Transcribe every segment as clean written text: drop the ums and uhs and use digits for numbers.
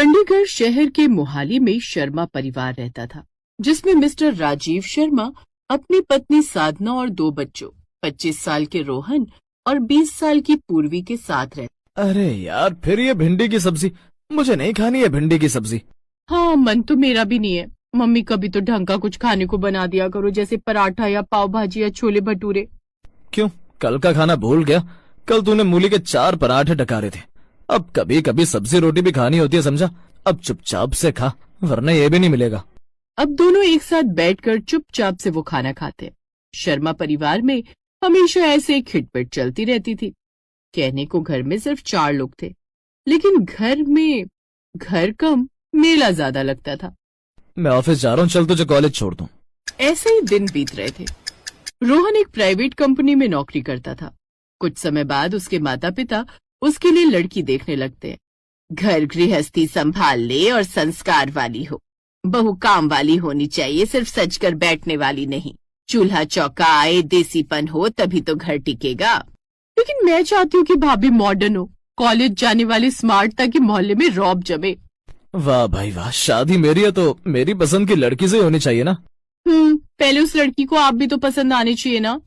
चंडीगढ़ शहर के मोहाली में शर्मा परिवार रहता था, जिसमें मिस्टर राजीव शर्मा अपनी पत्नी साधना और 2 बच्चों 25 साल के रोहन और 20 साल की पूर्वी के साथ रहते। अरे यार, फिर ये भिंडी की सब्जी मुझे नहीं खानी है। भिंडी की सब्जी। हाँ, मन तो मेरा भी नहीं है। मम्मी कभी तो ढंग का कुछ खाने को बना दिया करो, जैसे पराठा या पाव भाजी या छोले भटूरे। क्यों, कल का खाना भूल गया? कल तूने मूली के 4 पराठे डकारे थे। अब कभी कभी सब्जी रोटी भी खानी होती है, समझा? अब चुपचाप से खा, वरना ये भी नहीं मिलेगा। अब दोनों एक साथ बैठकर चुपचाप से वो खाना खाते। शर्मा परिवार में हमेशा ऐसे एक खिटपिट चलती रहती थी। कहने को घर में सिर्फ 4 लोग थे, लेकिन घर कम, मेला ज्यादा लगता था। मैं ऑफिस जा रहा हूँ, चल तुझे कॉलेज छोड़ दूं। ऐसे ही दिन बीत रहे थे। रोहन एक प्राइवेट कंपनी में नौकरी करता था। कुछ समय बाद उसके माता पिता उसके लिए लड़की देखने लगते हैं। घर गृहस्थी संभाल ले और संस्कार वाली हो, बहू काम वाली होनी चाहिए, सिर्फ सज कर बैठने वाली नहीं। चूल्हा चौका आए, देसीपन हो, तभी तो घर टिकेगा। लेकिन मैं चाहती हूँ कि भाभी मॉडर्न हो, कॉलेज जाने वाली स्मार्ट, ताकि मोहल्ले में रौब जमे। वाह भाई वाह, शादी मेरी है तो मेरी पसंद की लड़की से होनी चाहिए ना। पहले उस लड़की को आप भी तो पसंद आने चाहिए ना।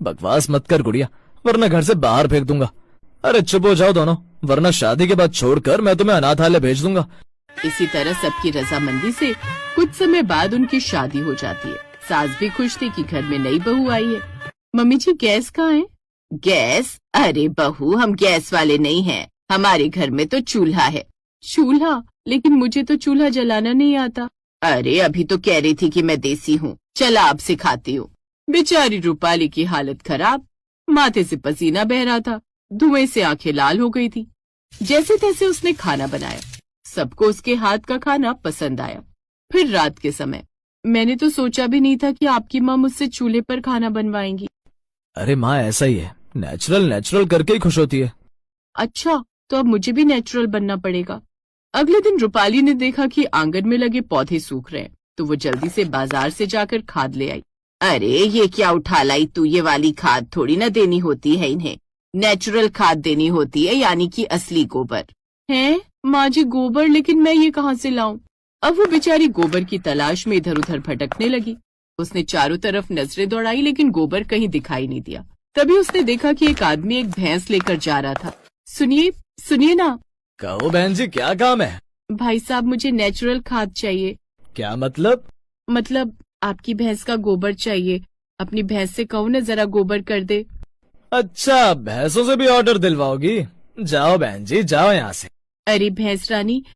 बकवास मत कर गुड़िया, वरना घर से बाहर फेंक दूंगा। अरे चुप हो जाओ दोनों, वरना शादी के बाद छोड़कर मैं तुम्हें अनाथालय भेज दूंगा। इसी तरह सबकी रजामंदी से कुछ समय बाद उनकी शादी हो जाती है। सास भी खुश थी कि घर में नई बहू आई है। मम्मी जी, गैस कहाँ है? गैस? अरे बहू, हम गैस वाले नहीं हैं, हमारे घर में तो चूल्हा है। चूल्हा? लेकिन मुझे तो चूल्हा जलाना नहीं आता। अरे अभी तो कह रही थी कि मैं देसी हूँ, चला आप सिखाती हूँ। बेचारी रूपाली की हालत खराब, माथे से पसीना बह रहा था, धुएं से आंखें लाल हो गई थी। जैसे तैसे उसने खाना बनाया। सबको उसके हाथ का खाना पसंद आया। फिर रात के समय, मैंने तो सोचा भी नहीं था कि आपकी माँ मुझसे चूल्हे पर खाना बनवाएंगी। अरे माँ ऐसा ही है, नेचुरल करके ही खुश होती है। अच्छा, तो अब मुझे भी नेचुरल बनना पड़ेगा। अगले दिन रूपाली ने देखा कि आंगन में लगे पौधे सूख रहे हैं, तो वो जल्दी से बाजार से जाकर खाद ले आई। अरे ये क्या उठा लाई तू, ये वाली खाद थोड़ी ना देनी होती है इन्हें, नेचुरल खाद देनी होती है, यानी कि असली गोबर। है माँ जी, गोबर? लेकिन मैं ये कहाँ से लाऊं? अब वो बेचारी गोबर की तलाश में इधर उधर भटकने लगी। उसने चारों तरफ नजरें दौड़ाई, लेकिन गोबर कहीं दिखाई नहीं दिया। तभी उसने देखा कि एक आदमी एक भैंस लेकर जा रहा था। सुनिए ना। कहो बहन जी, क्या काम है? भाई साहब, मुझे नेचुरल खाद चाहिए। क्या मतलब? मतलब आपकी भैंस का गोबर चाहिए। अपनी भैंस से कहो ना, जरा गोबर कर दे। अच्छा, भैंसों से भी ऑर्डर दिलवाओगी? जाओ बहन जी, जाओ यहाँ से। अरे भैंस रानी,